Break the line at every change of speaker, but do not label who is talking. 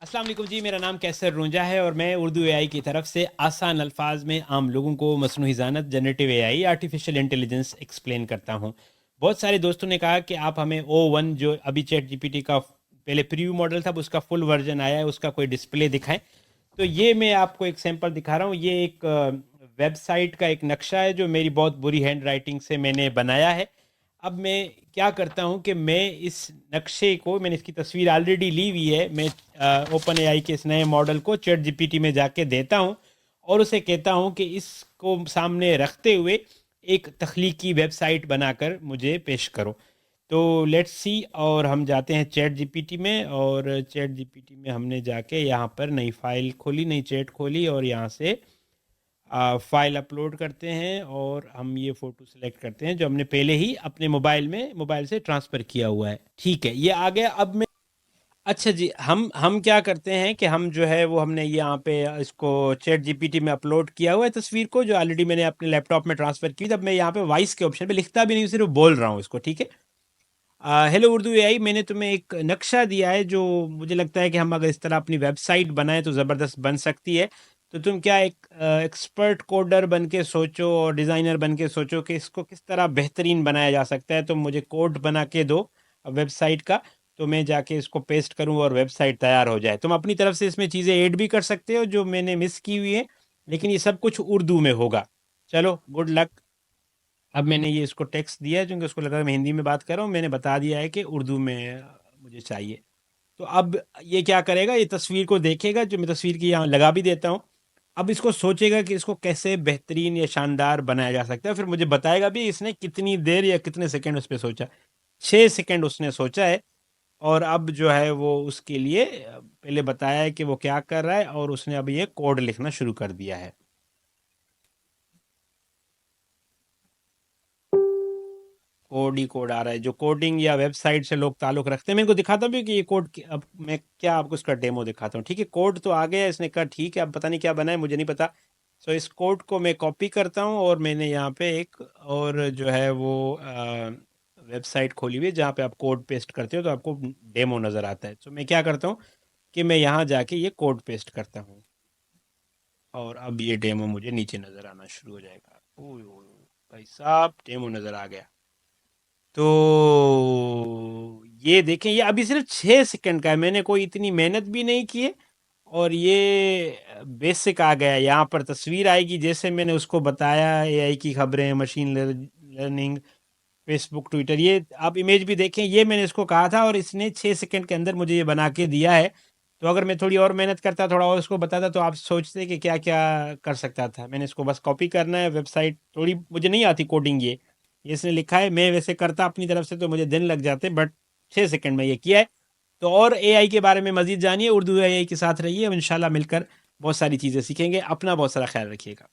अस्सलाम वालेकुम जी, मेरा नाम कैसर रूंजा है और मैं उर्दू एआई की तरफ से आसान अल्फाज में आम लोगों को मसनूई ज़ानत generative AI artificial intelligence explain करता हूँ। बहुत सारे दोस्तों ने कहा कि आप हमें O1 जो अभी चैट जीपीटी का पहले प्रीव्यू मॉडल था, अब उसका फुल वर्जन आया है, उसका कोई डिस्प्ले दिखाएं। तो ये मैं आपको एक सैंपल दिखा रहा हूँ। ये एक वेबसाइट का एक नक्शा है जो मेरी बहुत बुरी हैंड राइटिंग से मैंने बनाया है। अब मैं क्या करता हूँ कि मैं इस नक्शे को, मैंने इसकी तस्वीर ऑलरेडी ली हुई है, मैं ओपन एआई के इस नए मॉडल को चैट जीपीटी में जाके देता हूँ और उसे कहता हूँ कि इसको सामने रखते हुए एक तख्लीकी वेबसाइट बनाकर मुझे पेश करो। तो लेट्स सी, और हम जाते हैं चैट जीपीटी में, और चैट जीपीटी में हमने जाके यहाँ पर नई फाइल खोली, नई चैट खोली, और यहाँ से फाइल अपलोड करते हैं और हम ये फ़ोटो सेलेक्ट करते हैं जो हमने पहले ही अपने मोबाइल से ट्रांसफ़र किया हुआ है। ठीक है, ये आ गया। अब मैं, अच्छा जी, हम क्या करते हैं कि हम जो है वो हमने यहाँ पे इसको चैट जीपीटी में अपलोड किया हुआ है तस्वीर को, जो ऑलरेडी मैंने अपने लैपटॉप में ट्रांसफ़र की। तब मैं यहाँ पे वॉइस के ऑप्शन पे लिखता भी नहीं, सिर्फ बोल रहा हूँ इसको। ठीक है, हेलो उर्दू एआई, मैंने तुम्हें एक नक्शा दिया है जो मुझे लगता है कि हम अगर इस तरह अपनी वेबसाइट बनाएं तो ज़बरदस्त बन सकती है। तो तुम क्या एक एक्सपर्ट कोडर बन के सोचो और डिज़ाइनर बन के सोचो कि इसको किस तरह बेहतरीन बनाया जा सकता है। तो मुझे कोड बना के दो वेबसाइट का, तो मैं जाके इसको पेस्ट करूँ और वेबसाइट तैयार हो जाए। तुम अपनी तरफ से इसमें चीज़ें ऐड भी कर सकते हो जो मैंने मिस की हुई है, लेकिन ये सब कुछ उर्दू में होगा। चलो, गुड लक। अब मैंने ये इसको टेक्स्ट दिया है क्योंकि उसको लगा मैं हिंदी में बात कर रहा हूँ। मैंने बता दिया है कि उर्दू में मुझे चाहिए। तो अब ये क्या करेगा, ये तस्वीर को देखेगा, जो मैं तस्वीर की यहाँ लगा भी देता हूँ। अब इसको सोचेगा कि इसको कैसे बेहतरीन या शानदार बनाया जा सकता है, फिर मुझे बताएगा भी इसने कितनी देर या कितने सेकंड उस पर सोचा। 6 सेकंड उसने सोचा है। और अब जो है वो उसके लिए पहले बताया है कि वो क्या कर रहा है, और उसने अब ये कोड लिखना शुरू कर दिया है। कोड ही कोड आ रहा है, जो कोडिंग या वेबसाइट से लोग ताल्लुक रखते हैं। मैं इनको दिखाता भी कि ये कोड अब मैं क्या आपको इसका डेमो दिखाता हूँ। ठीक है, कोड तो आ गया है, इसने कहा ठीक है, अब पता नहीं क्या बना है, मुझे नहीं पता। सो इस कोड को मैं कॉपी करता हूँ और मैंने यहाँ पे एक और जो है वो वेबसाइट खोली हुई है जहाँ पे आप कोड पेस्ट करते हो तो आपको डेमो नज़र आता है। तो मैं क्या करता हूँ कि मैं यहाँ जाके ये कोड पेस्ट करता हूँ और अब ये डेमो मुझे नीचे नज़र आना शुरू हो जाएगा। ओह भाई साहब, डेमो नज़र आ गया। तो ये देखें, ये अभी सिर्फ 6 सेकंड का है, मैंने कोई इतनी मेहनत भी नहीं की है। और ये बेसिक आ गया। यहाँ पर तस्वीर आएगी जैसे मैंने उसको बताया, एआई की खबरें, मशीन लर्निंग, फेसबुक, ट्विटर। ये आप इमेज भी देखें, ये मैंने इसको कहा था और इसने 6 सेकंड के अंदर मुझे ये बना के दिया है। तो अगर मैं थोड़ी और मेहनत करता, थोड़ा और इसको बताता, तो आप सोचते कि क्या क्या कर सकता था। मैंने इसको बस कॉपी करना है, वेबसाइट थोड़ी मुझे नहीं आती कोडिंग, ये इसने लिखा है, मैं वैसे करता अपनी तरफ से तो मुझे दिन लग जाते, बट 6 सेकंड में ये किया है। तो और एआई के बारे में मजीद जानिए, उर्दू एआई के साथ रहिए, अब इंशाल्लाह मिलकर बहुत सारी चीज़ें सीखेंगे। अपना बहुत सारा ख्याल रखिएगा।